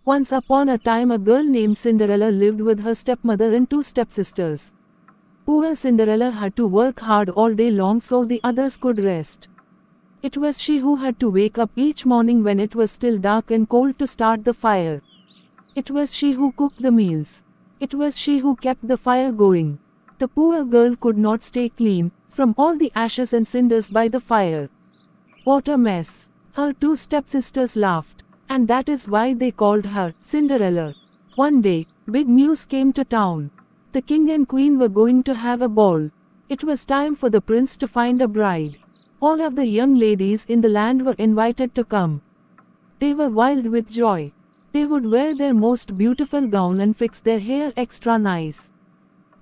Once upon a time a girl named Cinderella lived with her stepmother and two stepsisters. Poor Cinderella had to work hard all day long so the others could rest. It was she who had to wake up each morning when it was still dark and cold to start the fire. It was she who cooked the meals. It was she who kept the fire going. The poor girl could not stay clean from all the ashes and cinders by the fire. What a mess! Her two stepsisters laughed, and that is why they called her Cinderella. One day, big news came to town. The king and queen were going to have a ball. It was time for the prince to find a bride. All of the young ladies in the land were invited to come. They were wild with joy. They would wear their most beautiful gown and fix their hair extra nice.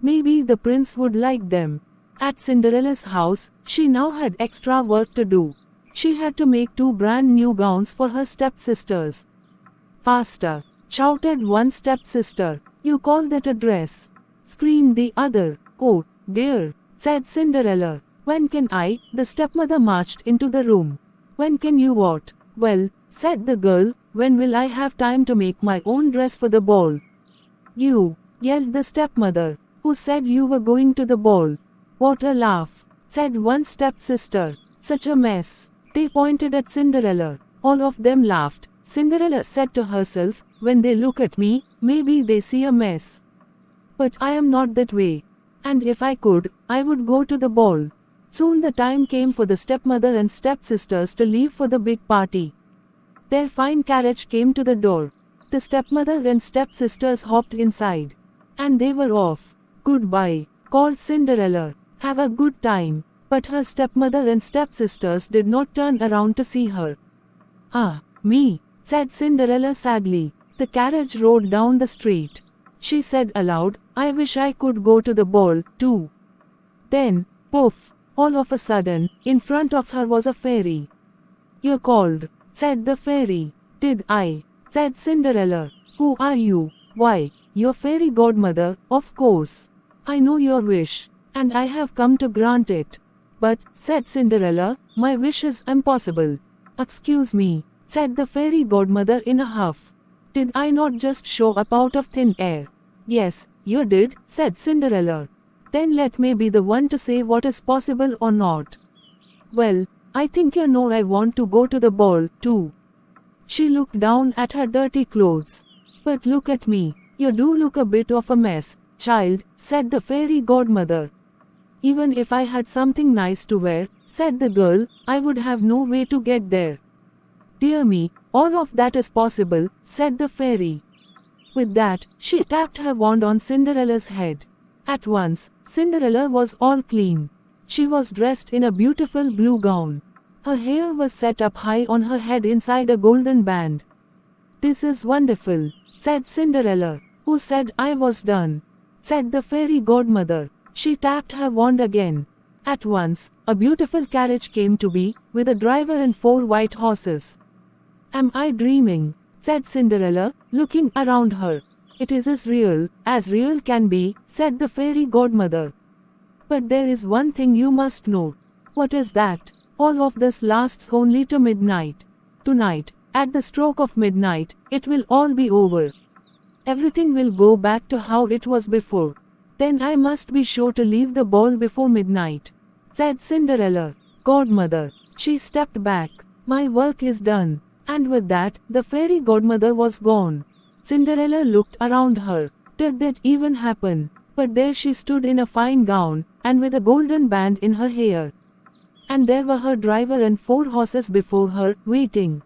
Maybe the prince would like them. At Cinderella's house, she now had extra work to do. She had to make two brand new gowns for her stepsisters. Faster! Shouted one stepsister. You call that a dress? Screamed the other. Oh, dear, said Cinderella. When can I? The stepmother marched into the room. When can you what? Well, said the girl, when will I have time to make my own dress for the ball? You, yelled the stepmother. Who said you were going to the ball? What a laugh, said one stepsister. Such a mess. They pointed at Cinderella. All of them laughed. Cinderella said to herself, when they look at me, maybe they see a mess. But I am not that way. And if I could, I would go to the ball. Soon the time came for the stepmother and stepsisters to leave for the big party. Their fine carriage came to the door. The stepmother and stepsisters hopped inside. And they were off. Goodbye, called Cinderella. Have a good time. But her stepmother and stepsisters did not turn around to see her. Ah, me, said Cinderella sadly. The carriage rode down the street. She said aloud, I wish I could go to the ball, too. Then, poof, all of a sudden, in front of her was a fairy. You're called, said the fairy. Did I? Said Cinderella. Who are you? Why, your fairy godmother, of course. I know your wish, and I have come to grant it. But, said Cinderella, my wish is impossible. Excuse me, said the fairy godmother in a huff. Did I not just show up out of thin air? Yes, you did, said Cinderella. Then let me be the one to say what is possible or not. Well, I think you know I want to go to the ball, too. She looked down at her dirty clothes. But look at me, you do look a bit of a mess, child, said the fairy godmother. Even if I had something nice to wear, said the girl, I would have no way to get there. Dear me, all of that is possible, said the fairy. With that, she tapped her wand on Cinderella's head. At once, Cinderella was all clean. She was dressed in a beautiful blue gown. Her hair was set up high on her head inside a golden band. This is wonderful, said Cinderella. Who said I was done? Said the fairy godmother. She tapped her wand again. At once, a beautiful carriage came to be, with a driver and 4 white horses. Am I dreaming? Said Cinderella, looking around her. It is as real can be, said the fairy godmother. But there is one thing you must know. What is that? All of this lasts only to midnight. Tonight, at the stroke of midnight, it will all be over. Everything will go back to how it was before. Then I must be sure to leave the ball before midnight, said Cinderella. Godmother, she stepped back. My work is done. And with that, the fairy godmother was gone. Cinderella looked around her. Did that even happen? But there she stood in a fine gown, and with a golden band in her hair. And there were her driver and 4 horses before her, waiting.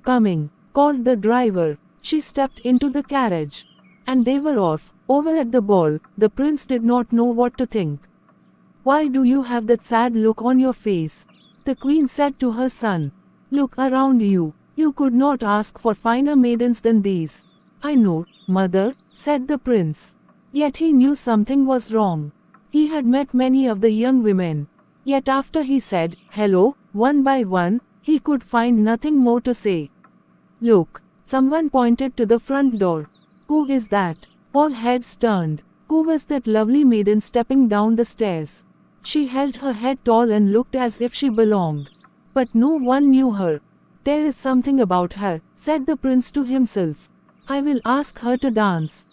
Coming, called the driver. She stepped into the carriage. And they were off. Over at the ball, the prince did not know what to think. Why do you have that sad look on your face? The queen said to her son. Look around you. You could not ask for finer maidens than these. I know, mother, said the prince. Yet he knew something was wrong. He had met many of the young women. Yet after he said, hello, one by one, he could find nothing more to say. Look, someone pointed to the front door. Who is that? All heads turned. Who was that lovely maiden stepping down the stairs? She held her head tall and looked as if she belonged. But no one knew her. There is something about her, said the prince to himself. I will ask her to dance.